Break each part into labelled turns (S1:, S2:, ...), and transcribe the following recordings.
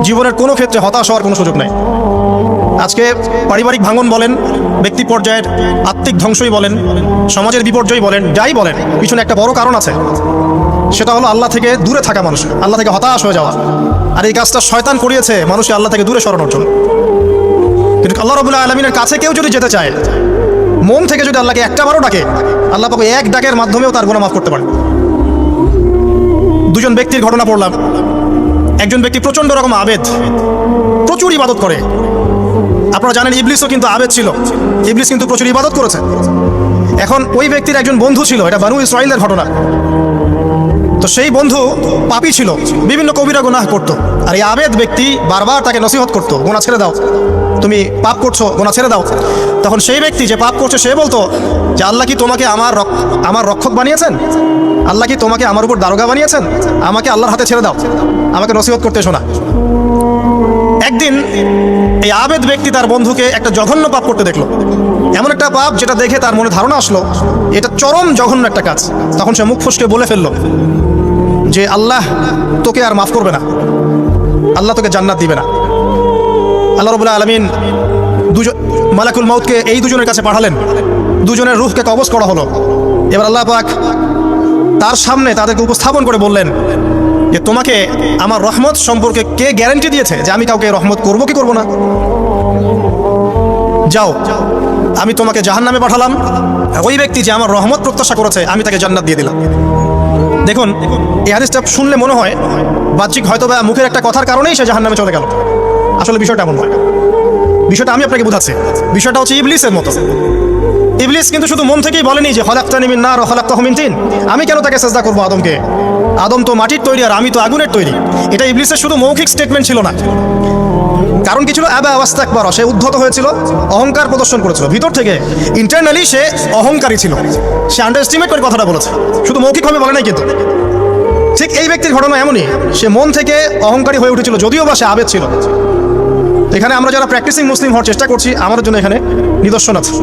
S1: জীবনের কোনো ক্ষেত্রে হতাশ হওয়ার কোনো সুযোগ নেই। আজকে পারিবারিক ভাঙন বলেন, ব্যক্তি পর্যায়ের আত্মিক ধ্বংসই বলেন, সমাজের বিপর্যয় বলেন, যাই বলেন, পিছনে একটা বড় কারণ আছে। সেটা হলো আল্লাহ থেকে দূরে থাকা মানুষ, আল্লাহ থেকে হতাশ হয়ে যাওয়া। আর এই কাজটা শয়তান করিয়েছে মানুষকে আল্লাহ থেকে দূরে সরানোর জন্য। কিন্তু আল্লাহ রাব্বুল আলামিনের কাছে কেউ যদি যেতে চায়, মন থেকে যদি আল্লাহকে একটাবারও ডাকে, আল্লাহ পাক এক ডাকের মাধ্যমেও তার গুনাহ মাফ করতে পারে। দুজন ব্যক্তির ঘটনা পড়লাম। একজন ব্যক্তি প্রচণ্ড রকম আবেদ, প্রচুর ইবাদত করে। আপনারা জানেন ইবলিসও কিন্তু আবেদ ছিল, ইবলিস কিন্তু প্রচুর ইবাদত করেছে। এখন ওই ব্যক্তির একজন বন্ধু ছিল, এটা বানু ইসরাঈলের ঘটনা। তো সেই বন্ধু পাপী ছিল, বিভিন্ন কবিরা গুনাহ করতো। আর এই আবেদ ব্যক্তি বারবার তাকে নসিহত করতো, গুনাহ ছেড়ে দাও, তুমি পাপ করছো, গুনাহ ছেড়ে দাও। তখন সেই ব্যক্তি যে পাপ করছে সে বলতো যে আল্লাহ কি তোমাকে আমার রক্ষক বানিয়েছেন? আল্লাহ কি তোমাকে আমার উপর দারোগা বানিয়েছেন? আমাকে আল্লাহর হাতে ছেড়ে দাও, আমাকে নসিহত করতে শোনা। একদিন এই আবেদ ব্যক্তি তার বন্ধুকে একটা জঘন্য পাপ করতে দেখলো, এমন একটা পাপ যেটা দেখে তার মনে ধারণা আসলো এটা চরম জঘন্য একটা কাজ। তখন সে মুখ ফসকে বলে ফেললো যে আল্লাহ তোকে আর মাফ করবে না, আল্লাহ তোকে জান্নাত দিবে না। আল্লাহ রাব্বুল আলামিন মালাকুল মউতকে এই দুজনের কাছে পাঠালেন, দুজনের রূহকে কবজ করা হলো। এবার আল্লাহ পাক তার সামনে তাদেরকে উপস্থাপন করে বললেন যে তোমাকে আমার রহমত সম্পর্কে কে গ্যারান্টি দিয়েছে যে আমি কাউকে রহমত করবো কি করবো না? যাও, আমি তোমাকে জাহান্নামে পাঠালাম, ওই ব্যক্তি যে আমার রহমত প্রত্যাশা করেছে আমি তাকে জান্নাত দিয়ে দিলাম। দেখুন, এই হাদিসটা শুনলে মনে হয় বাহ্যিক হয়তো বা মুখের একটা কথার কারণেই সে জাহান্নামে চলে গেল। আসলে বিষয়টা এমন নয়। বিষয়টা আমি আপনাকে বোঝাচ্ছি। বিষয়টা হচ্ছে ইবলিসের মতো। ইবলিস কিন্তু শুধু মন থেকেই বলেনি যে খলাকতানি মিন নার ওয়া খলাকতাহু মিন তিন, আমি কেন তাকে সিজদা করবো আদমকে? আদম তো মাটির তৈরি আর আমি তো আগুনের তৈরি। এটা ইবলিসের শুধু মৌখিক স্টেটমেন্ট ছিল না, কারণ কি ছিল? আবা ওয়াস্তাকবারা, সে উদ্ধত হয়েছিল, অহংকার প্রদর্শন করেছিল। ভিতর থেকে ইন্টারনালি সে অহংকারী ছিল, সে আন্ডারএস্টিমেট করে কথাটা বলেছে, শুধু মৌখিকভাবে বলে নাই। কিন্তু ঠিক এই ব্যক্তির ঘটনা এমনই, সে মন থেকে অহংকারী হয়ে উঠেছিল, যদিও বা সে আবেদ ছিল। এখানে আমরা যারা প্র্যাকটিসিং মুসলিম হওয়ার চেষ্টা করছি, আমাদের জন্য এখানে নিদর্শন আছে।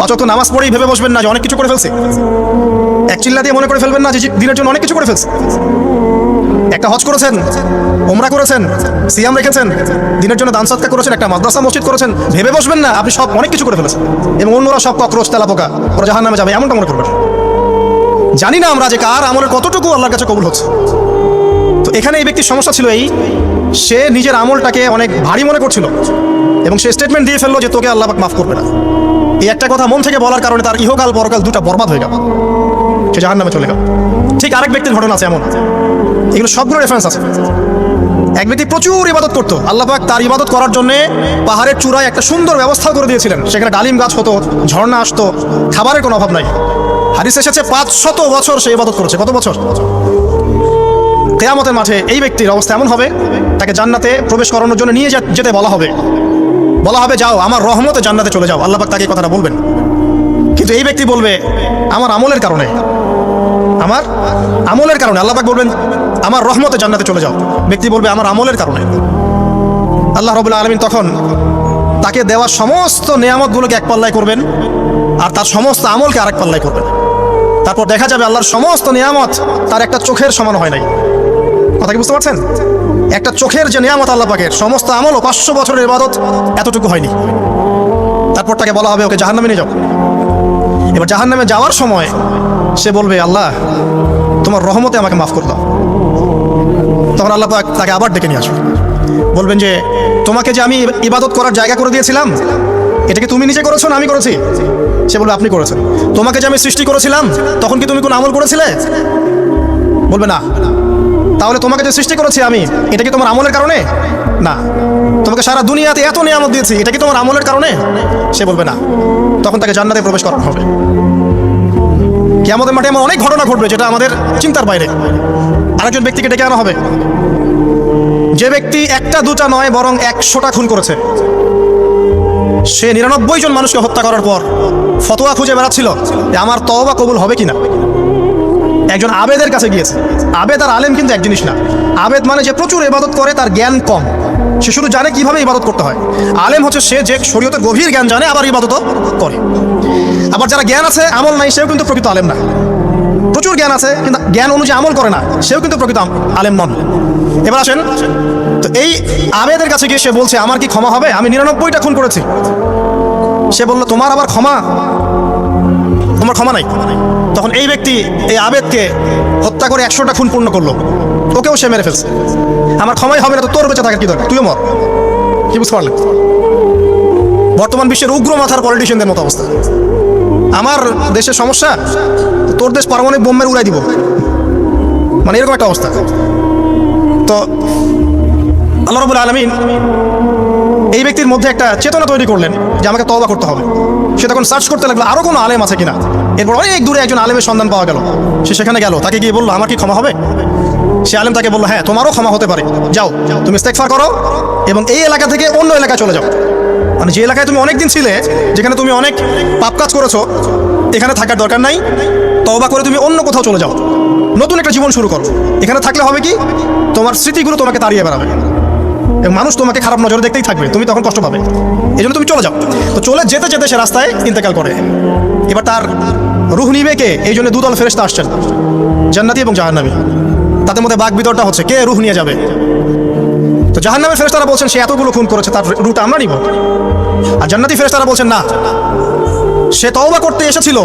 S1: অযথ নামাজ পড়েই ভেবে বসবেন না যে অনেক কিছু করে ফেলছে, এক চিল্লা দিয়ে মনে করে ফেলবেন না যে দিনের জন্য অনেক কিছু করে ফেলছে। একটা হজ করেছেন, ওমরা করেছেন, সিয়াম রেখেছেন, দিনের জন্য দান সাদকা করেছেন, একটা মাদ্রাসা মসজিদ করেছেন, ভেবে বসবেন না আপনি সব অনেক কিছু করে ফেলেছেন এবং অন্যরা সব ককরোচ তেলাপোকা, ওরা জাহান্নামে যাবে, এমনটা মনে করবেন। জানি না আমরা যে কার আমলের কতটুকু আল্লাহর কাছে কবুল হচ্ছে। তো এখানে এই ব্যক্তির সমস্যা ছিল এই, সে নিজের আমলটাকে অনেক ভারী মনে করছিল এবং সে স্টেটমেন্ট দিয়ে ফেললো যে তোকে আল্লাহ পাক মাফ করবে না। এই একটা কথা মন থেকে বলার কারণে তার ইহকাল পরকাল দুটা বরবাদ হয়ে গেল, সে জাহান্নামে চলে গেল। ঠিক আরেক ব্যক্তির ঘটনা আছে এমন, এগুলো সবগুলো রেফারেন্স আছে। এক ব্যক্তি প্রচুর ইবাদত করতো, আল্লাহ পাক তার ইবাদত করার জন্য পাহাড়ের চূড়ায় একটা সুন্দর ব্যবস্থা করে দিয়েছিলেন, সেখানে ডালিম গাছ হতো, ঝর্ণা আসতো, খাবারের কোনো অভাব নাই। হাদিস এসেছে 500 বছর সে ইবাদত করেছে। কত বছর? কিয়ামতের মাঠে এই ব্যক্তির অবস্থা এমন হবে, তাকে জান্নাতে প্রবেশ করানোর জন্য নিয়ে যেতে বলা হবে যাও আমার রহমতে জান্নাতে চলে যাও। আল্লাহ পাক তাকে কথাটা বলবেন, কিন্তু এই ব্যক্তি বলবে আমার আমলের কারণে আল্লাহ পাক বলবেন আমার রহমতে জান্নাতে চলে যাও। ব্যক্তি বলবে আমার আমলের কারণে। আল্লাহ রাব্বুল আলামিন তখন তাকে দেওয়া সমস্ত নেয়ামতগুলোকে এক পাল্লায় করবেন আর তার সমস্ত আমলকে আরেক পাল্লায় করবেন। তারপর দেখা যাবে আল্লাহর সমস্ত নিয়ামত তার একটা চোখের সমান হয় নাই। কথা কি বুঝতে পারছেন? একটা চোখের যে নিয়ামত আল্লাহ পাকের, সমস্ত আমল ও 500 বছরের ইবাদত এতটুকু হয়নি। তারপর তাকে বলা হবে ওকে জাহান্নামে নিয়ে যাও। এবার জাহান্নামে যাওয়ার সময় সে বলবে আল্লাহ তোমার রহমতে আমাকে মাফ করে দাও। তখন আল্লাহ পাক তাকে আবার ডেকে নিয়ে আসবে, বলবেন যে তোমাকে যে আমি ইবাদত করার জায়গা করে দিয়েছিলাম, এটা কি তুমি নিজে করেছো না আমি করেছি? সে বলবে আপনি করেছেন। তোমাকে যে আমি সৃষ্টি করেছিলাম তখন কি তুমি কোনো আমল করেছিলে? বলবে না। তাহলে তোমাকে যে সৃষ্টি করেছি আমি, এটা কি তোমার আমলের কারণে? না। তোমাকে সারা দুনিয়াতে এত নিয়ামত দিয়েছি, এটা কি তোমার আমলের কারণে? সে বলবে না। তখন তাকে জান্নাতে প্রবেশ করানো হবে। কিয়ামতের মাঠে এমন অনেক ঘটনা ঘটবে যেটা আমাদের চিন্তার বাইরে। আরেকজন ব্যক্তিকে ডেকে আনা হবে, যে ব্যক্তি একটা দুটা নয় বরং 100টা খুন করেছে। সে 99 জন মানুষকে হত্যা করার পর ফতোয়া খুঁজে বেড়াচ্ছিল যে আমার তওবা কবুল হবে কিনা। একজন আবেদের কাছে গিয়েছে। আবেদ আর আলেম কিন্তু এক জিনিস না। আবেদ মানে যে প্রচুর ইবাদত করে, তার জ্ঞান কম, সে শুধু জানে কিভাবে ইবাদত করতে হয়। আলেম হচ্ছে সে যে শরীয়তের গভীর জ্ঞান জানে আবার ইবাদতও করে। আবার যারা জ্ঞান আছে আমল নাই, সেও কিন্তু প্রকৃত আলেম না। প্রচুর জ্ঞান আছে কিন্তু জ্ঞান অনুযায়ী আমল করে না, সেও কিন্তু প্রকৃত আলেম নন। এবার আসেন, তো এই আবেদের কাছে গিয়ে সে বলছে আমার কি ক্ষমা হবে, আমি 99টা খুন করেছি। সে বলল তোমার আবার ক্ষমা, তোমার ক্ষমা নাই। তখন এই ব্যক্তি এই আবেদকে হত্যা করে 100টা খুন পূর্ণ করলো, ওকেও সে মেরে ফেলছে। আমার ক্ষমাই হবে না তো তোর বেঁচে থাকার কি দরকার, তুইও মর। কি বুঝতে পারলেন? বর্তমান বিশ্বের উগ্র মাথার পলিটিশিয়ানদের মতো অবস্থা। আমার দেশের সমস্যা, তোর দেশ পারমাণবিক বোমের উড়াই দিব, মানে এরকম একটা অবস্থা। তো আল্লাহ রাব্বুল আলামিন এই ব্যক্তির মধ্যে একটা চেতনা তৈরি করলেন যে আমাকে তওবা করতে হবে। সে তখন সার্চ করতে লাগলো আরো কোনো আলেম আছে কিনা। এরপর অনেক দূরে একজন আলেমের সন্ধান পাওয়া গেল। সে সেখানে গেল, তাকে গিয়ে বললো আমার কি ক্ষমা হবে? সে আলেম তাকে বললো হ্যাঁ তোমারও ক্ষমা হতে পারে, যাও তুমি ইস্তেগফার করো এবং এই এলাকা থেকে অন্য এলাকায় চলে যাও। মানে যে এলাকায় তুমি অনেক দিন ছিলে, যেখানে তুমি অনেক পাপ কাজ করেছো, এখানে থাকার দরকার নাই। তওবা করে তুমি অন্য কোথাও চলে যাও, নতুন একটা জীবন শুরু করো। এখানে থাকলে হবে কি, তোমার স্মৃতিগুলো তোমাকে তাড়িয়ে বেড়াবে এবং মানুষ তোমাকে খারাপ নজরে দেখতেই থাকবে, তুমি তখন কষ্ট পাবে। এই জন্য তুমি চলে যাও। তো চলে যেতে যেতে সে রাস্তায় ইন্তেকাল করে। এবার তার রুহ নিবে কে? এই জন্য দুদল ফেরেশতা আসছেন, জান্নাতি এবং জাহান্নামী। তাদের মধ্যে বাক বিতরটা হচ্ছে কে রুহ নিয়ে যাবে। তো জাহান্নামের ফেরেশতারা বলছেন সে এতগুলো খুন করেছে, তার রুহটা আমরা নিব। আর জান্নাতি ফেরেশতারা বলছেন না, সে তওবা করতে এসেছিল,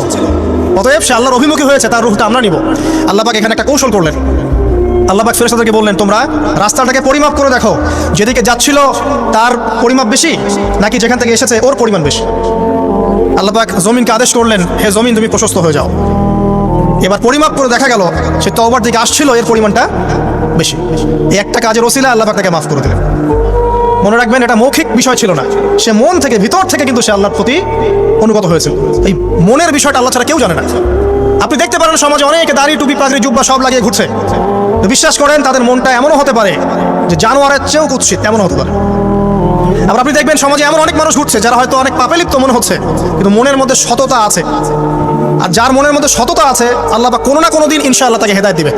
S1: অতএব সে আল্লাহর অভিমুখী হয়েছে, তার রুহটা আমরা নিব। আল্লাহ পাক এখানে একটা কৌশল করলেন। আল্লাহ পাক ফেরেশতাদেরকে বললেন তোমরা রাস্তাটাকে পরিমাপ করে দেখো, যেদিকে যাচ্ছিল তার পরিমাপ বেশি নাকি যেখান থেকে এসেছে ওর পরিমাণ বেশি। আল্লাহ পাক জমিনকে আদেশ করলেন হে জমিন তুমি প্রশস্ত হয়ে যাও। এবার পরিমাপ করে দেখা গেল সে তওবার দিকে আসছিল, এর পরিমাণটা বেশি। এই একটা কাজের ওসিলা আল্লাহ পাক তাকে মাফ করে দিলেন। মনে রাখবেন এটা মৌখিক বিষয় ছিল না, সে মন থেকে ভিতর থেকে কিন্তু সে আল্লাহর প্রতি অনুগত হয়েছিল। এই মনের বিষয়টা আল্লাহ ছাড়া কেউ জানে না। আপনি দেখতে পারেন সমাজে অনেকে দাড়ি টুপি পাগড়ি জুব্বা সব লাগিয়ে ঘুরছে, তো বিশ্বাস করেন তাদের মনটা এমনও হতে পারে যে জানোয়ারের চেয়েও কুৎসিত, এমনও হতে পারে। আবার আপনি দেখবেন সমাজে এমন অনেক মানুষ ঘুরছে যারা হয়তো অনেক পাপে লিপ্ত মনে হচ্ছে, কিন্তু মনের মধ্যে সততা আছে। আর যার মনের মধ্যে সততা আছে আল্লাহ বা কোনো না কোনো দিন ইনশাআল্লাহ তাকে হেদায়েত দিবে।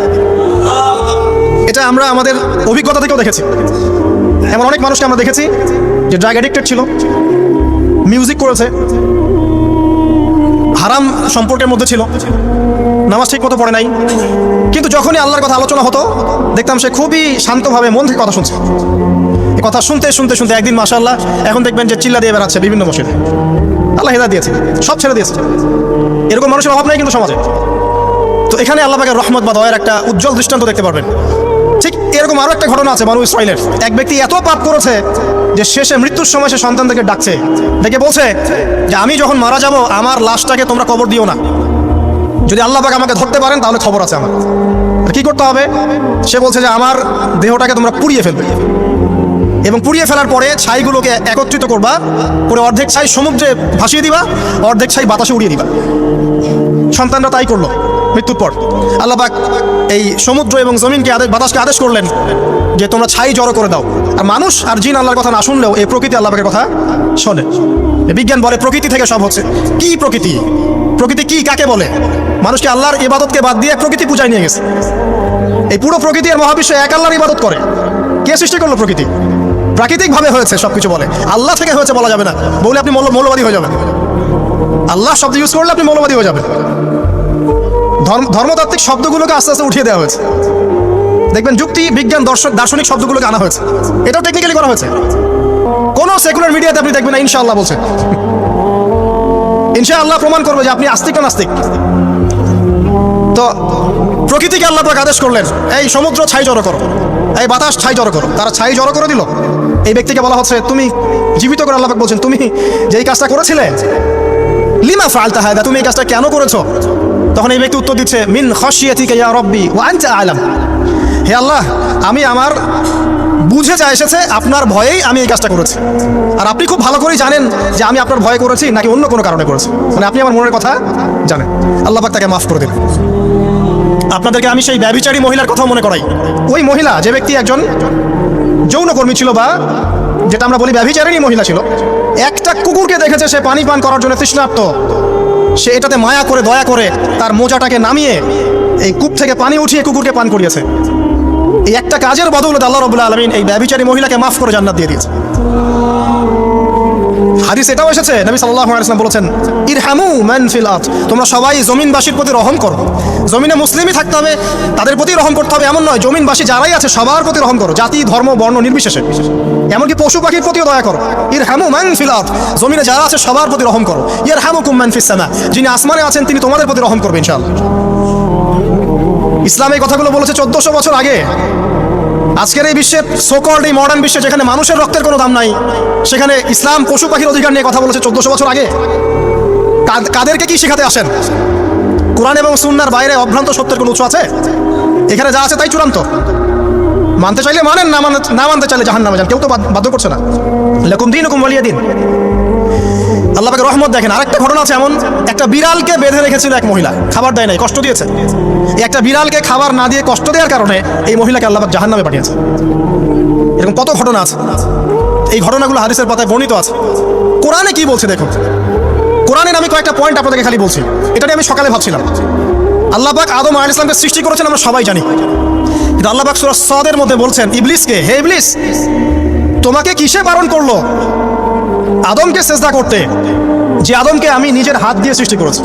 S1: এটা আমরা আমাদের অভিজ্ঞতা থেকেও দেখেছি। এমন অনেক মানুষকে আমরা দেখেছি যে ড্রাগ অ্যাডিক্টেড ছিল, মিউজিক করেছে, হারাম সম্পর্কের মধ্যে ছিল, নামাজ ঠিক মতো পড়ে নাই, কিন্তু যখনই আল্লাহর কথা আলোচনা হতো দেখতাম সে খুবই শান্তভাবে মন থেকে কথা শুনছে। এই কথা শুনতে শুনতে শুনতে একদিন মাশাআল্লাহ এখন দেখবেন যে চিল্লা দিয়ে বেড়াচ্ছে বিভিন্ন মসজিদে। আল্লাহ হেদায়েত দিয়েছে, সব ছেড়ে দিয়েছে। এরকম মানুষের অভাব নেই কিন্তু সমাজে। তো এখানে আল্লাহ পাকের রহমত বা দয়ার একটা উজ্জ্বল দৃষ্টান্ত দেখতে পারবেন। ঠিক এরকম আরও একটা ঘটনা আছে বনু ইসরাইলের। এক ব্যক্তি এত পাপ করেছে যে শেষে মৃত্যুর সময় সে সন্তানদেরকে ডাকছে, ডেকে বলছে যে আমি যখন মারা যাব আমার লাশটাকে তোমরা কবর দিও না, যদি আল্লাহ পাক আমাকে ধরতে পারেন তাহলে খবর আছে আমার। কি করতে হবে? সে বলছে যে আমার দেহটাকে তোমরা পুড়িয়ে ফেলবে এবং পুড়িয়ে ফেলার পরে ছাইগুলোকে একত্রিত করবা, করে অর্ধেক ছাই সমুদ্রে ভাসিয়ে দিবা, অর্ধেক ছাই বাতাসে উড়িয়ে দিবা। সন্তানরা তাই করলো। মৃত্যুর পর আল্লাহ পাক এই সমুদ্র এবং জমিনকে বাতাসকে আদেশ করলেন যে তোমরা ছাই জড়ো করে দাও। আর মানুষ আর জিন আল্লাহর কথা না শুনলেও এই প্রকৃতি আল্লাহ পাকের কথা শোনে। বিজ্ঞান বলে প্রকৃতি থেকে সব হচ্ছে। কি প্রকৃতি? প্রকৃতি কি, কাকে বলে? মানুষকে আল্লাহর ইবাদতকে বাদ দিয়ে প্রকৃতি পূজায় নিয়ে গেছে। এই পুরো প্রকৃতি আর মহাবিশ্ব এক আল্লাহর ইবাদত করে। কে সৃষ্টি করলো প্রকৃতি? প্রাকৃতিকভাবে হয়েছে সবকিছু বলে, আল্লাহ থেকে হয়েছে বলা যাবে না। বলে আপনি মৌলবাদী হয়ে যাবেন। আল্লাহ শব্দ ইউজ করলে আপনি মৌলবাদী হয়ে যাবেন। ধর্মতাত্ত্বিক শব্দগুলোকে আস্তে আস্তে উঠিয়ে দেওয়া হয়েছে। দেখবেন যুক্তি বিজ্ঞান দার্শনিক শব্দগুলোকে আনা হয়েছে। এটাও টেকনিক্যালি করা হয়েছে। কোনো সেকুলার মিডিয়াতে আপনি দেখবেন না ইনশাআল্লাহ বলছে। ইনশাআল্লাহ প্রমাণ করবে যে আপনি আস্তিক না নাস্তিক। তো প্রকৃতিকে আল্লাহ পাক আদেশ করলেন এই সমুদ্র ছাই জড়ো করো, এই বাতাস ছাই জড়ো করো। তারা ছাই জড়ো করে দিল। এই ব্যক্তিকে বলা হচ্ছে তুমি জীবিত করে আল্লাহ পাক বলছেন তুমি যেই কাজটা করেছিলে লিমা ফাআলতা হাদা, তুমি এই কাজটা কেন করেছো? তখন এই ব্যক্তি উত্তর দিচ্ছে মিন খাশিয়াতিকা ইয়া রাব্বি ওয়া আনতা আ'লাম। হে আল্লাহ, আমি আমার বুঝে যা এসেছে আপনার ভয়েই আমি এই কাজটা করেছি, আর আপনি খুব ভালো করেই জানেন যে আমি আপনার ভয়ে করেছি নাকি অন্য কোনো কারণে করেছি। মানে আপনি আমার মনের কথা জানেন। আল্লাহ পাক তাকে মাফ করে দিলেন। আপনাদেরকে আমি সেই ব্যভিচারী মহিলার কথা মনে করাই। ওই মহিলা যে ব্যক্তি একজন যৌনকর্মী ছিল, বা যেটা আমরা বলি ব্যভিচারিণী মহিলা ছিল, একটা কুকুরকে দেখেছে সে পানি পান করার জন্য তৃষ্ণার্ত, সে এটাতে মায়া করে দয়া করে তার মোজাটাকে নামিয়ে এই কূপ থেকে পানি উঠিয়ে কুকুরকে পান করিয়েছে। এই একটা কাজের বদৌলতে আল্লাহ রাব্বুল আলামিন এই ব্যভিচারী মহিলাকে মাফ করে জান্নাত দিয়ে দিয়েছে। হাদিস এটাও এসেছে, নবী সাল্লাল্লাহু আলাইহি ওয়াসাল্লাম বলেছেন, ইরহামু মান ফিল আরদ, তোমরা সবাই জমিনবাসীর প্রতি রহম করো। জমিনে মুসলিমই থাকতে হবে, তাদের প্রতি রহম করতে হবে এমন নয়, জমিনবাসী যারাই আছে সবার প্রতি রহম করো, জাতি ধর্ম বর্ণ নির্বিশেষে। এমনকি পশু পাখির প্রতিও দয়া করো। ইরহামু মান ফিল আরদ, জমিনে যারা আছে সবার প্রতি রহম করো। ইয়ারহামুকুম মান ফিস সামা, যিনি আসমানে আছেন তিনি তোমাদের প্রতি রহম করবেন ইনশাআল্লাহ। ইসলাম এই কথাগুলো বলেছে 1400 বছর আগে। আজকের এই বিশ্বের সোকল্ড এই মডার্ন বিশ্বে যেখানে মানুষের রক্তের কোনো দাম নাই, সেখানে ইসলাম পশু পাখির অধিকার নিয়ে কথা বলেছে 1400 বছর আগে। কাদেরকে কি শেখাতে আসেন? কোরআন এবং সুন্নাহর বাইরে অভ্রান্ত সত্যের কোনো উৎস আছে? এখানে যা আছে তাই চূড়ান্ত। মানতে চাইলে মানেন, না মানতে চাইলে জাহান্নামে যান, কেউ তো বাধ্য করছে না। লাকুম দীনুকুম ওয়ালিয়া দিন। আল্লাহ পাকের রহমত দেখেন। আরেকটা ঘটনা আছে এমন, একটা বিড়ালকে বেঁধে রেখেছিল এক মহিলা, খাবার দেয় নাই, কষ্ট দিয়েছে। এই একটা বিড়ালকে খাবার না দিয়ে কষ্ট দেওয়ার কারণে এই মহিলাকে আল্লাহ পাক জাহান্নামে পাঠিয়েছে। এরকম কত ঘটনা আছে, এই ঘটনাগুলো হাদিসের পাতায় বর্ণিত আছে। কোরআনে কি বলছে দেখুন। কোরআনের আমি কয়েকটা পয়েন্ট আপনাদেরকে খালি বলছি, এটা নিয়ে আমি সকালে ভাবছিলাম। আল্লাহ পাক আদম আলাইহিস সালামকে সৃষ্টি করেছেন আমরা সবাই জানি, কিন্তু আল্লাহ পাক সূরা সাদের মধ্যে বলছেন ইবলিসকে, হে ইবলিস তোমাকে কিসে বারণ করলো আদমকে সিজদা করতে, যে আদমকে আমি নিজের হাত দিয়ে সৃষ্টি করেছি।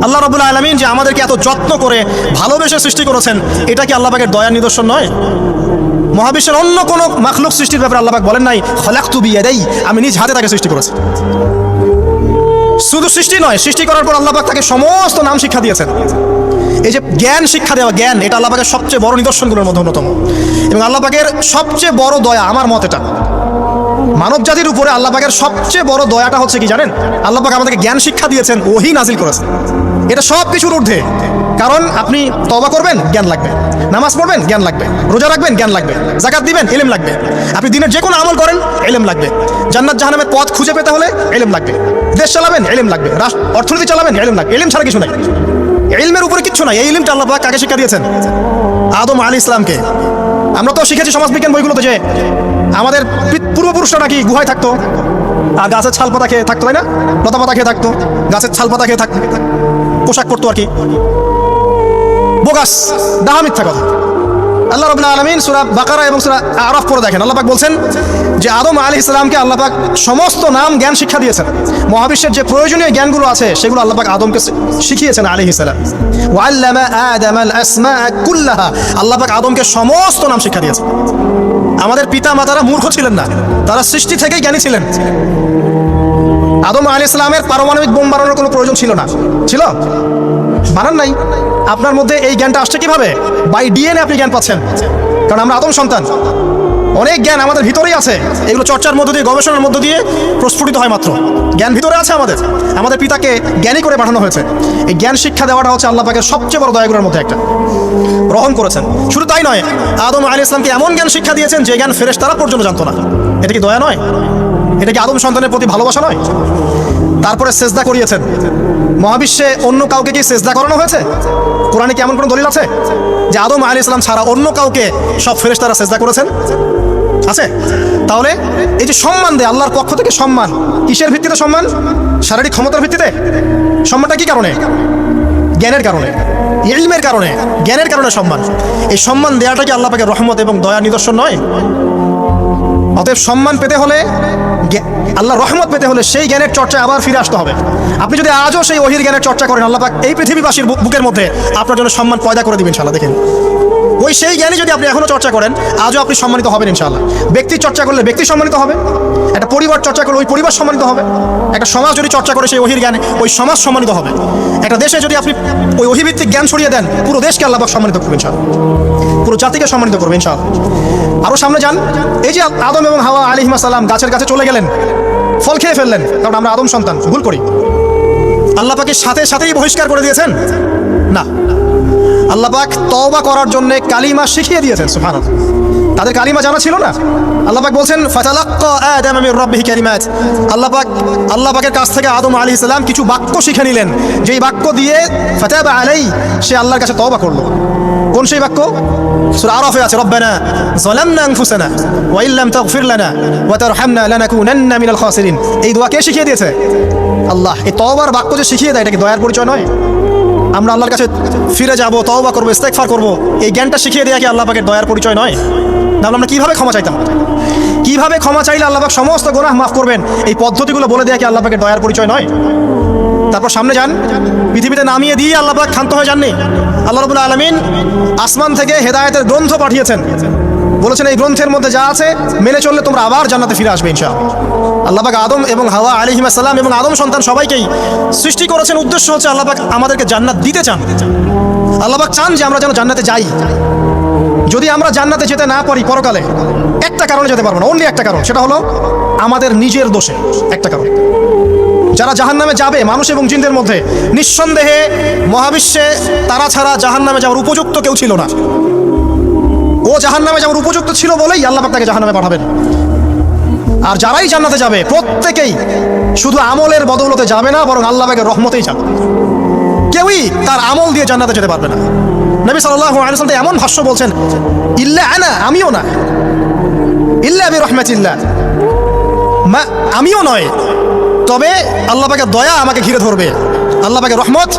S1: আল্লাহ রাব্বুল আলামিন যে আমাদেরকে এত যত্ন করে ভালোবেসে সৃষ্টি করেছেন, এটা কি আল্লাহ পাকের দয়ার নিদর্শন নয়? মহাবিশ্বের অন্য কোনো মাখলুক সৃষ্টির ব্যাপারে আল্লাহ পাক বলেন নাই খলাকতু বিয়াদাই, আমি নিজ হাতে তাকে সৃষ্টি করেছি। শুধু সৃষ্টি নয়, সৃষ্টি করার পর আল্লাহ পাক তাকে সমস্ত নাম শিক্ষা দিয়েছেন। এই যে জ্ঞান শিক্ষা দেওয়া, জ্ঞান, এটা আল্লাহ পাকের সবচেয়ে বড় নিদর্শনগুলোর মধ্যে অন্যতম। এবং আল্লাহ পাকের সবচেয়ে বড় দয়া, আমার মত এটা, মানব জাতির উপরে আল্লাহ পাকের সবচেয়ে বড় দয়াটা হচ্ছে কি জানেন? আল্লাহ পাক আমাদেরকে জ্ঞান শিক্ষা দিয়েছেন, ওহী নাজিল করেছেন। এটা সব কিছুর ঊর্ধ্বে। কারণ আপনি তওবা করবেন, জ্ঞান লাগবে। নামাজ পড়বেন, জ্ঞান লাগবে। রোজা রাখবেন, জ্ঞান লাগবে। যাকাত দিবেন, ইলম লাগবে। আপনি দিনের যে কোনো আমল করেন, ইলম লাগবে। জান্নাত জাহান্নামের পথ খুঁজে পেতে হলে ইলম লাগবে। দেশ চালাবেন, ইলম লাগবে। অর্থনীতি চালাবেন, ইলম লাগবে। ইলম ছাড়া কিছু নাই, ইলমের উপরে কিচ্ছু নাই। এই ইলমটা আল্লাহ পাক কাকে শিক্ষা দিয়েছেন? আদম আলাইহিস সালামকে। আমরা তো শিখেছি সমাজবিজ্ঞান বইগুলোতে যে আমাদের পূর্বপুরুষরা নাকি গুহায় থাকতো আর গাছের ছাল পাতা খেয়ে থাকতো, তাই না? লতা পাতা খেয়ে থাকতো, গাছের ছাল পাতা খেয়ে থাকতো, পোশাক করতো আর কি। বোগাস, ডাহা, মিথ্যা কথা। আল্লাহ রাব্বুল আলামিন সূরা বাকারা এবং সূরা আরাফ পড়ে দেখেন, আল্লাহ পাক বলছেন যে আদম আলাইহিস সালামকে আল্লাহ পাক সমস্ত নাম জ্ঞান শিক্ষা দিয়েছেন। মহাবিশ্বের যে প্রয়োজনীয় জ্ঞানগুলো আছে সেগুলো আল্লাহ পাক আদমকে শিখিয়েছেন আলাইহিস সালাম। ওয়া আল্লামা আদামাল আসমাআ কুল্লাহা, আল্লাহ পাক আদমকে সমস্ত নাম শিক্ষা দিয়েছেন। আমাদের পিতা মাতারা মূর্খ ছিলেন না, তারা সৃষ্টি থেকেই জ্ঞানী ছিলেন। আদম আলাইহিস সালামের পারমাণবিক বোম বানানোর কোনো প্রয়োজন ছিল না, ছিল? বানান নাই। আপনার মধ্যে এই জ্ঞানটা আসছে কিভাবে? বাই ডিএনএ আপনি জ্ঞান পাচ্ছেন, কারণ আমরা আদম সন্তান। অনেক জ্ঞান আমাদের ভিতরেই আছে, এগুলো চর্চার মধ্য দিয়ে, গবেষণার মধ্য দিয়ে প্রস্ফুটিত হয় মাত্র। জ্ঞান ভিতরে আছে আমাদের পিতাকে জ্ঞানী করে পাঠানো হয়েছে। এই জ্ঞান শিক্ষা দেওয়াটা হচ্ছে আল্লাহ পাকের সবচেয়ে বড় দয়াগুলোর মধ্যে একটা, রহম করেছেন। শুধু তাই নয়, আদম আলাইহিস সালামকে এমন জ্ঞান শিক্ষা দিয়েছেন যে জ্ঞান ফেরেশতারা পর্যন্ত জানতো না। এটা কি দয়া নয়? এটা কি আদম সন্তানের প্রতি ভালোবাসা নয়? তারপরে সেজদা করিয়েছেন। মহাবিশ্বে অন্য কাউকে কি সেজদা করানো হয়েছে? কোরআনে কি এমন কোনো দলিল আছে যে আদম আলাইহিস সালাম ছাড়া অন্য কাউকে সব ফেরেশতারা সেজদা করেছেন? আছে? তাহলে এই যে সম্মান দেয় আল্লাহর পক্ষ থেকে, সম্মান কিসের ভিত্তিতে? সম্মান শারীরিক ক্ষমতার ভিত্তিতে? সম্মানটা কি কারণে? জ্ঞানের কারণে, ইলমের কারণে, জ্ঞানের কারণে সম্মান। এই সম্মান দেওয়াটা কি আল্লাহ পাকের রহমত এবং দয়া নিদর্শন নয়? অতএব সম্মান পেতে হলে, আল্লাহর রহমত পেতে হলে সেই জ্ঞানের চর্চায় আবার ফিরে আসতে হবে। আপনি যদি আজও সেই ওহির জ্ঞানের চর্চা করেন, আল্লাহ পাক এই পৃথিবীবাসীর বুকের মধ্যে আপনার জন্য সম্মান পয়দা করে দিবেন ইনশাআল্লাহ। দেখেন, ওই সেই জ্ঞানী যদি আপনি এখনো চর্চা করেন, আজও আপনি সম্মানিত হবেন ইনশাআল্লাহ। ব্যক্তি চর্চা করলে ব্যক্তি সম্মানিত হবে, একটা পরিবার চর্চা করলে ওই পরিবার সম্মানিত হবে, একটা সমাজ যদি চর্চা করে সেই ওহির জ্ঞানে, ওই সমাজ সম্মানিত হবে। একটা দেশে যদি আপনি ওই ওহিভিত্তিক জ্ঞান ছড়িয়ে দেন, পুরো দেশকে আল্লাহ পাক সম্মানিত করবেন ইনশাআল্লাহ, পুরো জাতিকে সম্মানিত করবেন ইনশাআল্লাহ। আরও সামনে যান, এই যে আদম এবং হাওয়া আলাইহিস সালাম গাছের কাছে চলে গেলেন, ফল খেয়ে ফেললেন, কারণ আমরা আদম সন্তান, ভুল করি। আল্লাহ পাকের সাথেই বহিষ্কার করে দিয়েছেন? না, আল্লাহ পাক তওবা করার জন্য কালিমা শিখিয়ে দিয়েছেন। সুবহানাল্লাহ, তাদের কালিমা জানা ছিল না। আল্লাহ পাক বলছেন ফাতালাক্কা আদম মির রাব্বিহি কালিমাত, আল্লাহ পাকের কাছ থেকে আদম আলাইহিস সালাম কিছু বাক্য শিখে নিলেন, যেই বাক্য দিয়ে ফাতাবা আলাই, সে আল্লাহর কাছে তওবা করলো। কোন সেই বাক্য? সূরা আরাফে আছে, রব্বানা যালামনা আনফুসানা ওয়া ইল্লাম তাগফির লানা ওয়া তারহামনা লানাকুনান্না মিনাল খাসিরিন। এই দোয়া কে শিখিয়ে দিয়েছে? আল্লাহ। এই তওবার বাক্য যে শিখিয়ে দেয়, এটা কি দয়ার পরিচয় নয়? আমরা আল্লাহর কাছে ফিরে যাব, তওবা করবো, ইস্তেগফার করবো, এই জ্ঞানটা শিখিয়ে দেওয়া কি আল্লাহ পাকের দয়ার পরিচয় নয়? তাহলে আমরা কিভাবে ক্ষমা চাইতাম? কিভাবে ক্ষমা চাইলে আল্লাহ পাক সমস্ত গুনাহ মাফ করবেন, এই পদ্ধতিগুলো বলে দেওয়া কি আল্লাহ পাকের দয়ার পরিচয় নয়? তারপর সামনে যান, পৃথিবীতে নামিয়ে দিয়ে আল্লাহ পাক ক্ষান্ত হয়ে যাননি। আল্লাহ রাব্বুল আলামিন আসমান থেকে হেদায়েতের গ্রন্থ পাঠিয়েছেন, বলেছেন এই গ্রন্থের মধ্যে যা আছে মেনে চললে তোমরা আবার জান্নাতে ফিরে আসবে ইনশাআল্লাহ। আল্লাহ পাক আদম এবং হাওয়া আলাইহিস সালাম এবং আদম সন্তান সবাইকেই সৃষ্টি করেছেন, উদ্দেশ্য হচ্ছে আল্লাহ পাক আমাদেরকে জান্নাত দিতে চান। আল্লাহ পাক চান যে আমরা যেন জান্নাতে যাই। যদি আমরা জান্নাতে যেতে না পারি পরকালে, একটা কারণে যেতে পারবো না, অনলি একটা কারণ, সেটা হলো আমাদের নিজের দোষে। একটা কারণ, যারা জাহান্নামে যাবে মানুষ এবং জিনদের মধ্যে, নিঃসন্দেহে মহাবিশ্বে তারা ছাড়া জাহান্নামে যাওয়ার উপযুক্ত কেউ ছিল না। ও জাহান্নামে যাওয়ার উপযুক্ত ছিল বলেই আল্লাহ পাক তাকে জাহান্নামে পাঠাবেন। আর যারাই জান্নাতে যাবে প্রত্যেকেই শুধু আমলের বদৌলতে যাবে না, বরং আল্লাহ পাকের রহমতেই যাবে। কেউই তার আমল দিয়ে জান্নাতে যেতে পারবে না। নবী সাল্লাল্লাহু আলাইহি ওয়াসাল্লাম এমন ভাষ্য বলছেন, ইল্লা আনা, আমিও না, ইল্লা বিরহমাতিল্লাহ, আমিও নয়, তবে আল্লাহ পাকের দয়া আমাকে ঘিরে ধরবে, আল্লাহ পাকের রহমত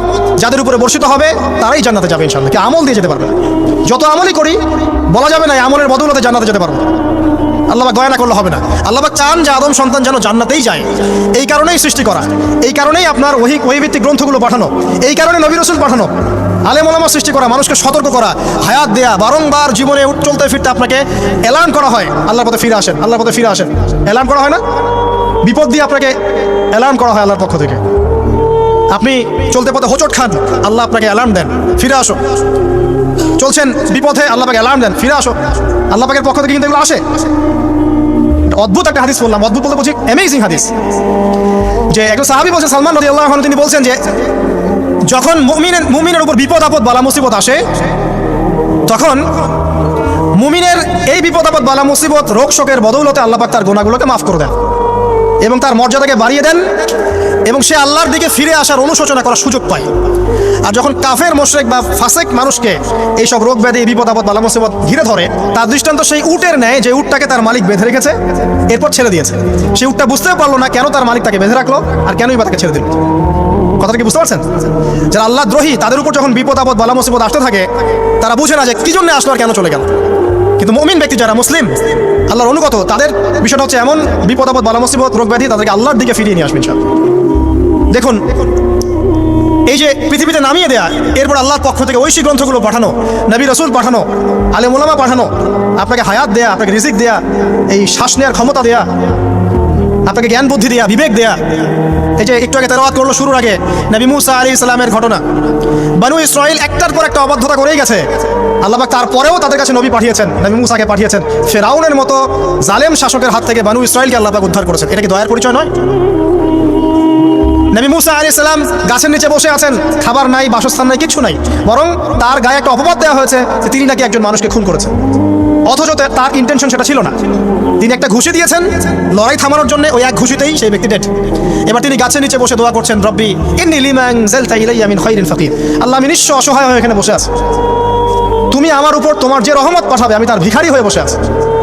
S1: যাদের উপরে বর্ষিত হবে তারাই জান্নাতে যাবে ইনশাআল্লাহ। কি আমল দিয়ে যেতে পারবে না। যত আমলই করি বলা যাবে না আমলের বদৌলতে জান্নাতে যেতে পারবো। আল্লাহ পাক দয়া না করলে হবে না। আল্লাহ পাক চান যে আদম সন্তান যেন জান্নাতেই যায়। এই কারণেই সৃষ্টি করা, এই কারণেই আপনার ওহীভিত্তিক গ্রন্থগুলো পাঠানো, এই কারণে নবী রাসূল পাঠানো, আলেম ওলামা সৃষ্টি করা, মানুষকে সতর্ক করা, হায়াত দেয়া, বারংবার জীবনে চলতে ফিরতে আপনাকে অ্যালার্ম করা হয়, আল্লাহর পথে ফিরে আসেন, আল্লাহর পথে ফিরে আসেন। অ্যালার্ম করা হয় না? বিপদ দিয়ে আপনাকে অ্যালার্ম করা হয় আল্লাহর পক্ষ থেকে। আপনি চলতে পথে হোঁচট খান, আল্লাহ আপনাকে অ্যালার্ম দেন, ফিরে আসো। চলছেন বিপথে, আল্লাহ পাকে অ্যালার্ম দেন, ফিরে আসো। আল্লাহ পাকের পক্ষ থেকে কিন্তু এগুলো আসে। অদ্ভুত একটা হাদিস বললাম, অদ্ভুত বলতে বলছি অ্যামেজিং হাদিস, যে একজন সাহাবী বলছেন, সালমান রাদিয়াল্লাহু আনহু, তিনি বলছেন যে যখন মুমিনের উপর বিপদ আপদ বালা মুসিবত আসে, তখন মুমিনের এই বিপদ আপদ বালা মুসিবত রোগ শোকের বদৌলতে আল্লাহ পাক তার গুনাহগুলোকে মাফ করে দেন এবং তার মর্যাদাকে বাড়িয়ে দেন এবং সে আল্লাহর দিকে ফিরে আসার অনুশোচনা করার সুযোগ পায়। আর যখন কাফের মুশরিক বা ফাসিক মানুষকে এইসব রোগ ব্যাধি, বিপদ আপদ বালা মুসিবত ঘিরে ধরে, তার দৃষ্টান্ত সেই উটের ন্যায় যে উটটাকে তার মালিক বেঁধে রেখেছে, এরপর ছেড়ে দিয়েছে। সেই উটটা বুঝতেও পারলো না কেন তার মালিক তাকে বেঁধে রাখলো আর কেনই বা তাকে ছেড়ে দিল। কথাটা কি বুঝতে পারছেন? যারা আল্লাহ দ্রোহী, তাদের উপর যখন বিপদ আপদ বালা মুসিবত আসতে থাকে, তারা বুঝে না যে কি জন্য আসলো আর কেন চলে গেল। কিন্তু মুমিন ব্যক্তি যারা মুসলিম, আল্লাহর অনুগত, তাদের বিষয়টা হচ্ছে এমন বিপদ আপদ বালা মুসিবত রোগ ব্যাধি তাদেরকে আল্লাহর দিকে ফিরিয়ে নিয়ে আসবে ইনশাআল্লাহ। দেখুন, এই যে পৃথিবীতে নামিয়ে দেয়া, এরপর আল্লাহর পক্ষ থেকে ঐশী গ্রন্থগুলো পাঠানো, নবী রাসূল পাঠানো, আলেম ওলামা পাঠানো, আপনাকে হায়াত দেয়া, আপনাকে রিজিক দেয়া, এই শ্বাস নেওয়ার ক্ষমতা দেয়া, আপনাকে জ্ঞান বুদ্ধি দেয়া, বিবেক দেয়া। এই যে একটু আগে তেলাওয়াত করলো শুরুর আগে নবী মুসা আলাইহিস সালামের ঘটনা, বনু ইসরাইল একটার পর একটা অবাধ্যতা করেই গেছে। আল্লাহ পাক তারপরেও তাদের কাছে নবী পাঠিয়েছেন, নবী মুসাকে পাঠিয়েছেন। ফিরআউনের মতো জালেম শাসকের হাত থেকে বনু ইসরাইলকে আল্লাহ পাক উদ্ধার করেছেন। এটা কি দয়ার পরিচয় নয়? নবী মুসা আলাইহিস সালাম গাছের নিচে বসে আছেন, খাবার নাই, বাসস্থান নাই, কিছু নাই, বরং তার গায়ে একটা অপবাদ দেওয়া হয়েছে যে তিনি নাকি একজন মানুষকে খুন করেছেন, অথচ তার ইন্টেনশন সেটা ছিল না। তিনি একটা ঘুষি দিয়েছেন লড়াই থামানোর জন্য, ওই এক ঘুষিতেই সেই ব্যক্তি ডেড। এবার তিনি গাছের নিচে বসে দোয়া করছেন, রব্বি ইন্নী লিমা আনজালতা ইলাইয়া মিন খাইরিন ফাকির, আল্লাহ আমি নিঃস্ব অসহায় হয়ে এখানে বসে আছি, তুমি আমার উপর তোমার যে রহমত পাঠাবে আমি তার ভিখারি হয়ে বসে আছি।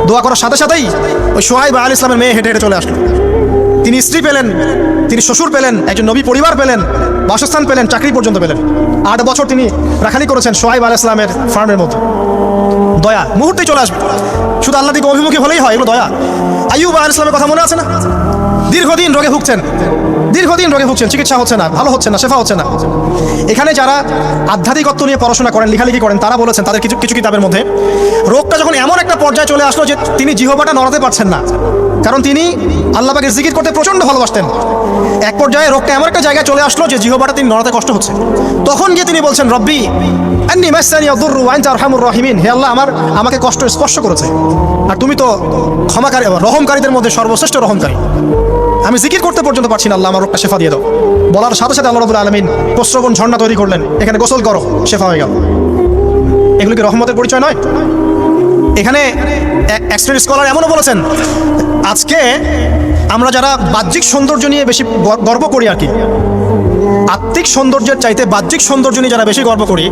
S1: দোয়া করার সাথে সাথেই ওই শুআয়ব আলাইহিস সালামের মেয়ে হেঁটে হেঁটে চলে আসলো। তিনি স্ত্রী পেলেন, তিনি শ্বশুর পেলেন, একজন নবী পরিবার পেলেন, বাসস্থান পেলেন, চাকরি পর্যন্ত পেলেন। 8 বছর তিনি রাখালি করেছেন শুআয়ব আলাইহিস সালামের ফার্মের মধ্যে। দয়া মুহূর্তেই চলে আসবে, শুধু আল্লাহ দিকে অভিমুখী হলেই হয়, এগুলো দয়া। আইয়ুব আলাইহিস সালামের কথা মনে আছে না? দীর্ঘদিন রোগে ভুগছেন, চিকিৎসা হচ্ছে না, ভালো হচ্ছে না, শেফা হচ্ছে না। এখানে যারা আধ্যাত্মিকত্ব নিয়ে পড়াশোনা করেন, লেখালেখি করেন, তারা বলেছেন তাদের কিছু কিতাবের মধ্যে, রোগটা যখন এমন একটা পর্যায়ে চলে আসলো যে তিনি জিহ্বাটা নড়াতে পারছেন না, কারণ তিনি আল্লাহ পাকের জিকির করতে প্রচন্ড ভালোবাসতেন। এক পর্যায়ে রোগটা এমন একটা জায়গায় চলে আসলো যে জিহ্বাটা তিনি নড়াতে কষ্ট হচ্ছে। তখন গিয়ে তিনি বলছেন, রব্বি আন্নী মাসসানি আদ-দুররু ওয়া আনতা আরহামুর রাহিমিন, হে আল্লাহ আমাকে কষ্ট স্পর্শ করেছে, আর তুমি তো ক্ষমাকারী, রহমকারীদের মধ্যে সর্বশ্রেষ্ঠ রহমকারী। আমি জিকির করতে পর্যন্ত পারছি না, আল্লাহ আমার রোগটা শেফা দিয়ে দাও। বলার সাথে সাথে আল্লাহ রাব্বুল আলামিন প্রস্রবণ ঝর্ণা তৈরি করলেন, এখানে গোসল করো, শেফা হয়ে গেল। এগুলো কি রহমতের পরিচয় নয়? এখানে এক্সপেরিয়েন্স স্কলার এমনও বলেছেন, আজকে আমরা যারা বাহ্যিক সৌন্দর্য নিয়ে বেশি গর্ব করি আর কি, আত্মিক সৌন্দর্যের চাইতে বাহ্যিক সৌন্দর্য নিয়ে যারা বেশি গর্ব করি,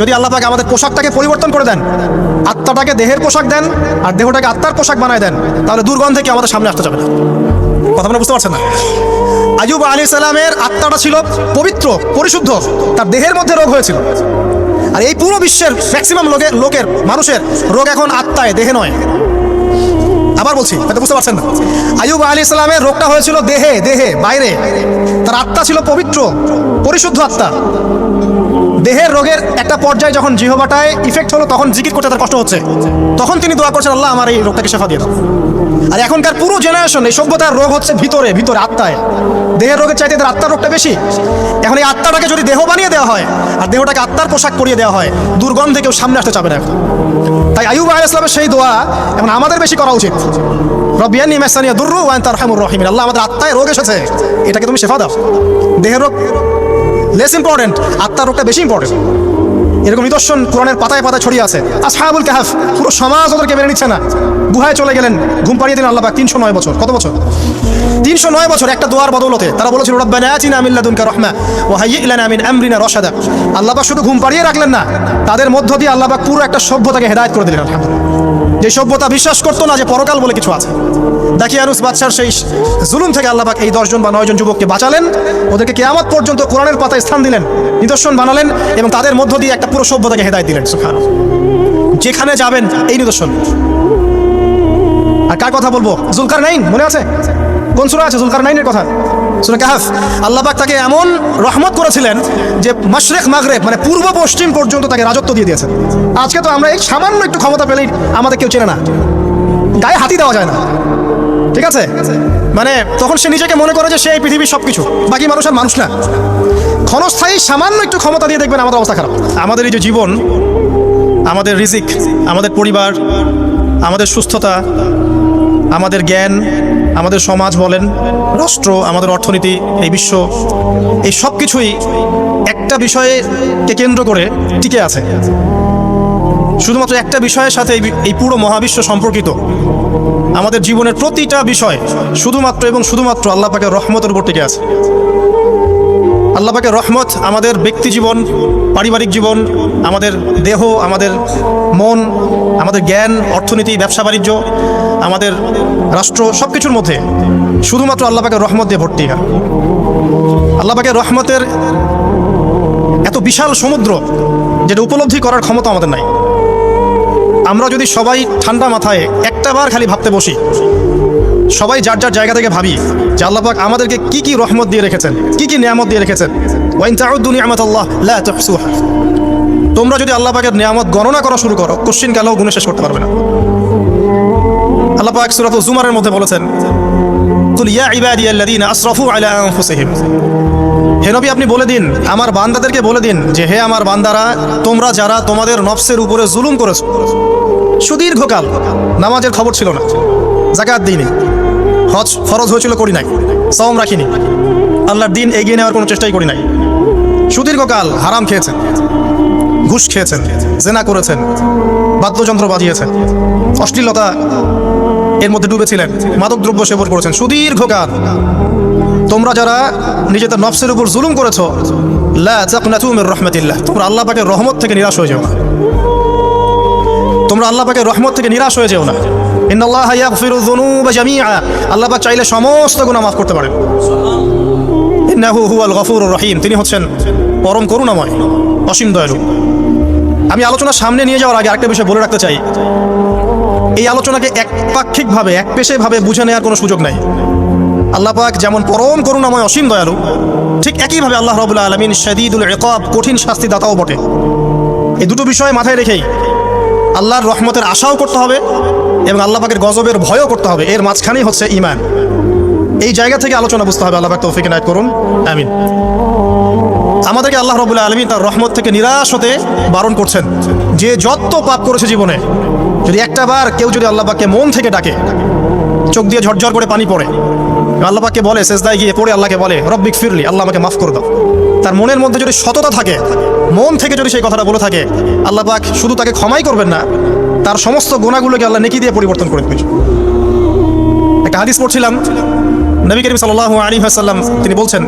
S1: যদি আল্লাহ পাক আমাদের পোশাকটাকে পরিবর্তন করে দেন, আত্মাটাকে দেহের পোশাক দেন আর দেহটাকে আত্মার পোশাক বানায় দেন, তাহলে দুর্গন্ধে কি আমাদের সামনে আসতে যাবে না। কথা আপনারা বুঝতে পারছেন না? আইয়ুব আলাইহিস সালামের আত্মাটা ছিল পবিত্র, পরিশুদ্ধ, তার দেহের মধ্যে রোগ হয়েছিল। আর এই পুরো বিশ্বের ম্যাক্সিমাম লোকের মানুষের রোগ এখন আত্মায়, দেহে নয়। আবার বলছি, হয়তো বুঝতে পারছেন না। আইয়ুব আলাইহিস সালামের রোগটা হয়েছিল দেহে, বাইরে। তার আত্মা ছিল পবিত্র, পরিশুদ্ধ আত্মা। দেহের রোগের একটা পর্যায়ে যখন জিহ্বাটায় ইফেক্ট হলো, তখন জিকির করতে তার কষ্ট হচ্ছে, তখন তিনি দোয়া করছেন, আল্লাহ আমার এই রোগটাকে শেফা দিয়ে দাও। আর এখনকার পুরো জেনারেশন, এই সভ্যতার রোগ হচ্ছে ভিতরে আত্মায়। দেহের রোগের চাইতে এদের আত্মার রোগটা বেশি। এখন এই আত্মাটাকে যদি দেহ বানিয়ে দেওয়া হয় আর দেহটাকে আত্মার পোশাক পরিয়ে দেওয়া হয়, দুর্গন্ধে কেউ সামনে আসতে চাবে না। তাই আইয়ুব আলাইহিস সালামের সেই দোয়া এখন আমাদের বেশি করা উচিত। রব্বি আন্নী মাসানিয়া দুররু ওয়া আনতা আরহামুর রাহিমিন। আল্লাহ, আমাদের আত্মায় রোগ এসেছে, এটাকে তুমি শেফা দাও। দেহের রোগ লেস ইম্পর্টেন্ট, আত্মার রোগটা বেশি ইম্পর্টেন্ট। এরকম নিদর্শন কোরআনের পাতায় পাতায় ছড়িয়ে আছে। আসহাবুল কাহফ, পুরো সমাজ ওদেরকে মেনে নিচ্ছে না, গুহায় চলে গেলেন, ঘুম পাড়িয়ে দিলেন আল্লাহ পাক। 309 বছর, কত বছর? 309 বছর একটা দোয়ার বদৌলতে। তারা বলেছিল, রব্বানা আতিনা মিন লাদুনকা রাহমা ওয়া হাইয়্ লানা মিন আমরিনা রাশাদা। আল্লাহ পাক শুধু ঘুম পাড়িয়ে রাখলেন না, তাদের মধ্য দিয়ে আল্লাহ পাক পুরো একটা সভ্যতাকে হেদায়েত করে দিলেন। আলহামদুলিল্লাহ। যে সভ্যতা বিশ্বাস করতো না যে পরকাল বলে কিছু আছে, দাকিয়ানুস বাদশার সেই জুলুম থেকে আল্লাহ পাক এই 10 জন বা 9 জন যুবককে বাঁচালেন, ওদেরকে কিয়ামত পর্যন্ত কোরআনের পাতায় স্থান দিলেন, নিদর্শন বানালেন, এবং তাদের মধ্য দিয়ে একটা পুরো সভ্যতাকে হেদায়েত দিলেন। সুবহানাল্লাহ। যেখানে যাবেন এই নিদর্শন। আর কার কথা বলবো? জুলকারনাইন, মনে আছে? কোন সূরা আছে জুলকারনাইনের কথা? সূরা কাহফ। আল্লাহ পাক তাকে এমন রহমত করেছিলেন যে মাশরিক মাগরিব, মানে পূর্ব পশ্চিম পর্যন্ত তাকে রাজত্ব দিয়ে দিয়েছেন। আজকে তো আমরা এই সামান্য একটু ক্ষমতা পেলেই আমাদের কেউ চেনে না, গায়ে হাতি দেওয়া যায় না, ঠিক আছে? মানে তখন সে নিজেকে মনে করে যে সে এই পৃথিবীর সবকিছু, বাকি মানুষ আর মানুষ না। ক্ষণস্থায়ী সামান্য একটু ক্ষমতা দিয়ে দেখবেন আমাদের অবস্থা খারাপ। আমাদের এই যে জীবন, আমাদের রিজিক, আমাদের পরিবার, আমাদের সুস্থতা, আমাদের জ্ঞান, আমাদের সমাজ বলেন, রাষ্ট্র, আমাদের অর্থনীতি, এই বিশ্ব, এই সব কিছুই একটা বিষয়কে কেন্দ্র করে টিকে আছে। শুধুমাত্র একটা বিষয়ের সাথে এই পুরো মহাবিশ্ব সম্পর্কিত। আমাদের জীবনের প্রতিটা বিষয় শুধুমাত্র এবং শুধুমাত্র আল্লাহ পাকের রহমতের উপর টিকে আছে। আল্লাহ পাকের রহমত আমাদের ব্যক্তি জীবন, পারিবারিক জীবন, আমাদের দেহ, আমাদের মন, আমাদের জ্ঞান, অর্থনীতি, ব্যবসা বাণিজ্য, আমাদের রাষ্ট্র, সব কিছুর মধ্যে শুধুমাত্র আল্লাহ পাকের রহমত দিয়ে ভর্তি। আল্লাহ পাকের রহমতের এত বিশাল সমুদ্র, যেটা উপলব্ধি করার ক্ষমতা আমাদের নাই। আমরা যদি সবাই ঠান্ডা মাথায় একটাবার খালি ভাবতে বসি, সবাই যার যার জায়গা থেকে ভাবি যে আল্লাহ পাক আমাদেরকে কি কি রহমত দিয়ে রেখেছেন, কি কি নিয়ামত দিয়ে রেখেছেন। ওয়া ইন তাউদ্দু নি'মাতাল্লাহ লা তুহসুহা। তোমরা যদি আল্লাহ পাকের নিয়ামত গণনা করা শুরু করো, কোশ্চিন কালেও গুণে শেষ করতে পারবে না। আল্লাহ পাক সূরাতুল জুমারের মধ্যে বলেছেন, কুল ইয়া ইবাদিয়াল্লাযীনা আসরাফু আলা আনফুসিহিম। হে নবী, আপনি বলে দিন, আমার বান্দাদেরকে বলে দিন যে হে আমার বান্দারা, তোমরা যারা তোমাদের নফসের উপরে জুলুম করেছো, সুদীর্ঘকাল নামাজের খবর ছিল না, যাকাত দিইনি, হজ ফরজ হয়েছিল করি নাই, সওম রাখিনি, আল্লাহর দিন এগিয়ে নেওয়ার কোনো চেষ্টাই করি নাই, সুদীর্ঘকাল হারাম খেয়েছেন, ঘুষ খেয়েছেন, জেনা করেছেন, বাদ্যযন্ত্র বাজিয়েছেন, অশ্লীলতা এর মধ্যে ডুবেছিলেন, মাদকদ্রব্য সেবন করেছেন, সুদীর্ঘকাল। তোমরা যারা নিজেদের নফসের উপর জুলুম করেছো, লা তাকনাতু মির রাহমাতিল্লাহ, তোমরা আল্লাহ পাকের রহমত থেকে নিরাশ হয়ে যাও না। তোমরা আল্লাহ পাকের রহমত থেকে নিরাশ হয়ে যেও না। ইন্নাল্লাহা ইয়াগফিরু যুনুবা জামিআ, আল্লাহ পাক চাইলে সমস্ত গুনাহ মাফ করতে পারেন। ইন্নাহু হুয়াল গফুরুর রহিম, তিনি হচ্ছেন পরম করুণাময়, অসীম দয়ালু। আমি আলোচনা সামনে নিয়ে যাওয়ার আগে আরেকটা বিষয় বলে রাখতে চাই। এই আলোচনাকে একপাক্ষিকভাবে, একপেশেভাবে বুঝে নেওয়ার কোনো সুযোগ নাই। আল্লাহ পাক যেমন পরম করুণাময়, অসীম দয়ালু, ঠিক একইভাবে আল্লাহ রাব্বুল আলামিন শাদীদুল ইকাব, কঠিন শাস্তিদাতাও বটে। এই দুটো বিষয় মাথায় রেখেই আল্লাহর রহমতের আশাও করতে হবে এবং আল্লাহ পাকের গজবের ভয়ও করতে হবে। এর মাঝখানেই হচ্ছে ঈমান। এই জায়গা থেকে আলোচনা বুঝতে হবে। আল্লাহ পাক তৌফিক ইনায়াত করুন, আমিন। আমাদেরকে আল্লাহ রাব্বুল আলামিন তার রহমত থেকে নিরাশ হতে বারণ করছেন। যে যত পাপ করেছে জীবনে, যদি একটা বার কেউ যদি আল্লাহ পাককে মন থেকে ডাকে, চোখ দিয়ে ঝরঝর করে পানি পড়ে, আল্লাহ পাককে বলে, সেজদায় গিয়ে পড়ে আল্লাহকে বলে, রব্বিক ফিরলি, আল্লাহ আমাকে মাফ করে দাও, তার মনের মধ্যে যদি সততা থাকে, মন থেকে যদি সেই কথাটা বলে থাকে, আল্লাহ পাক শুধু তাকে ক্ষমাই করবেন না, তার সমস্ত গুনাহগুলোকে আল্লাহ নেকি দিয়ে পরিবর্তন করে দেবেন। একটা হাদিস পড়ছিলাম, নবী করিম সাল্লাল্লাহু আলাইহি ওয়াসাল্লাম তিনি বলছেন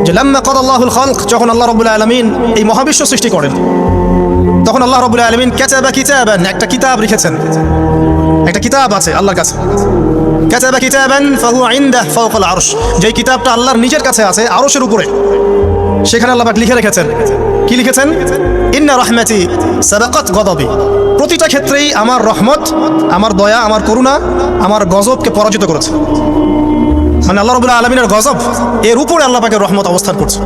S1: যে লাম্মা কাদাল্লাহুল খালক, যখন আল্লাহ রাব্বুল আলামিন এই মহাবিশ্ব সৃষ্টি করেন, তখন আল্লাহ রাব্বুল আলামিন কাতাবা কিতাবান, একটা কিতাব লিখেছেন। একটা কিতাব আছে আল্লাহর কাছে, কাতাবা কিতাবান ফাহুয়া ইনদাহু ফাওকাল আরশ, যেই কিতাবটা আল্লাহর নিজের কাছে আছে আরশের উপরে, সেখানে আল্লাহ পাক লিখে রেখেছেন, কি লিখেছেন? ইন্না রাহমাতি সাবাকাত গদাবি। প্রতিটা ক্ষেত্রেই আমার রহমত, আমার দয়া, আমার করুণা আমার গজবকে পরাজিত করেছে। মানে আল্লাহ রাব্বুল আলামিনের গজব এর উপরে আল্লাহ পাকের রহমত অবস্থান করছে।